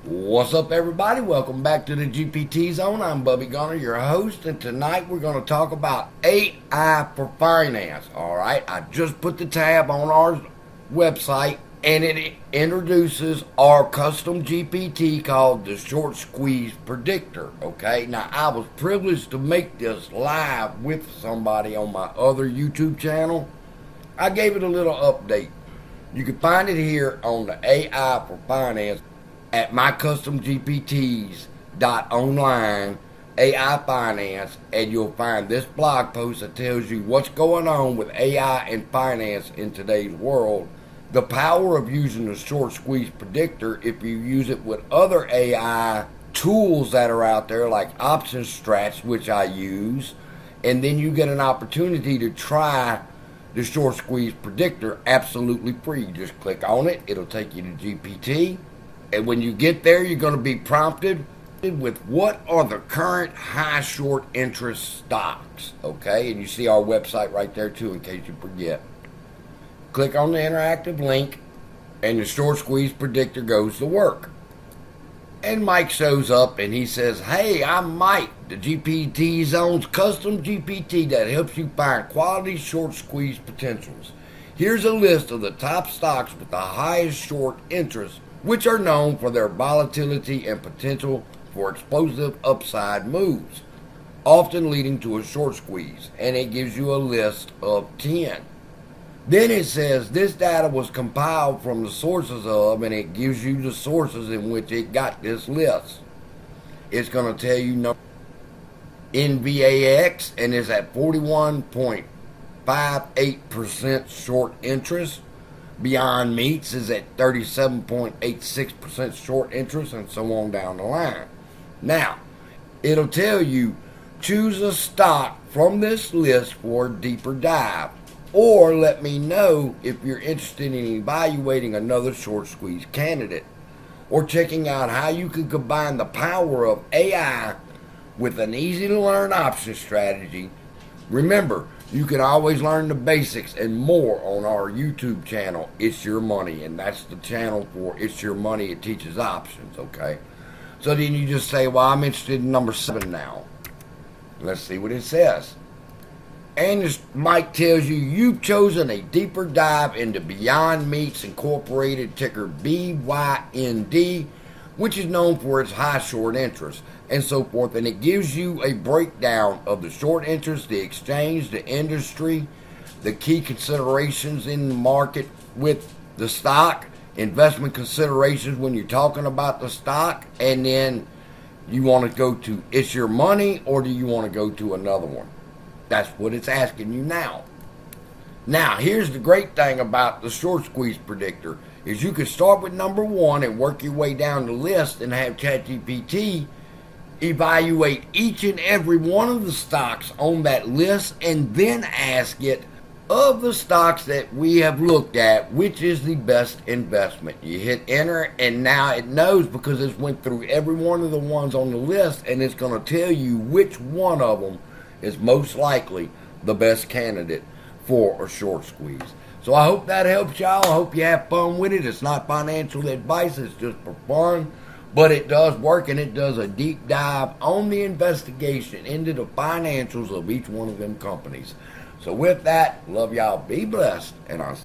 What's up, everybody? Welcome back to the GPT Zone. I'm Bubby Gunner, your host, and tonight we're going to talk about AI for finance. All right, I just put the tab on our website, and it introduces our custom GPT called the Short Squeeze Predictor. Okay, now I was privileged to make this live with somebody on my other YouTube channel. I gave it a little update. You can find it here on the AI for finance at mycustomgpts.online AI finance, and you'll find this blog post that tells you what's going on with AI and finance in today's world, the power of using the short squeeze predictor if you use it with other AI tools that are out there like option strats, which I use, and then you get an opportunity to try the short squeeze predictor absolutely free. Just click on it, it'll take you to GPT. And when you get there, you're going to be prompted with what are the current high short interest stocks, okay? And you see our website right there too in case you forget. Click on the interactive link and the short squeeze predictor goes to work. And Mike shows up and he says, "Hey, I'm Mike, the GPT Zone's custom GPT that helps you find quality short squeeze potentials. Here's a list of the top stocks with the highest short interest, which are known for their volatility and potential for explosive upside moves, often leading to a short squeeze." And it gives you a list of 10. Then it says this data was compiled from the sources of, and it gives you the sources in which it got this list. It's going to tell you NVAX, and is at 41.58% short interest. Beyond Meats is at 37.86% short interest, and so on down the line. Now, it'll tell you choose a stock from this list for a deeper dive, or let me know if you're interested in evaluating another short squeeze candidate, or checking out how you can combine the power of AI with an easy to learn option strategy. Remember, you can always learn the basics and more on our YouTube channel, It's Your Money, and that's the channel for It's Your Money. It teaches options, okay? So then you just say, well, I'm interested in number 7 now. Let's see what it says. And as Mike tells you, you've chosen a deeper dive into Beyond Meats Incorporated, ticker BYND, which is known for its high short interest, and so forth. And it gives you a breakdown of the short interest, the exchange, the industry, the key considerations in the market with the stock, investment considerations when you're talking about the stock, and then you want to go to It's Your Money, or do you want to go to another one? That's what it's asking you now. Now, here's the great thing about the short squeeze predictor is you can start with number 1 and work your way down the list and have ChatGPT evaluate each and every one of the stocks on that list, and then ask it, of the stocks that we have looked at, which is the best investment. You hit enter, and now it knows because it's went through every one of the ones on the list, and it's going to tell you which one of them is most likely the best candidate for a short squeeze. So I hope that helps y'all. I hope you have fun with it. It's not financial advice, it's just for fun, but it does work, and it does a deep dive on the investigation into the financials of each one of them companies. So with that, love y'all, be blessed, and I'll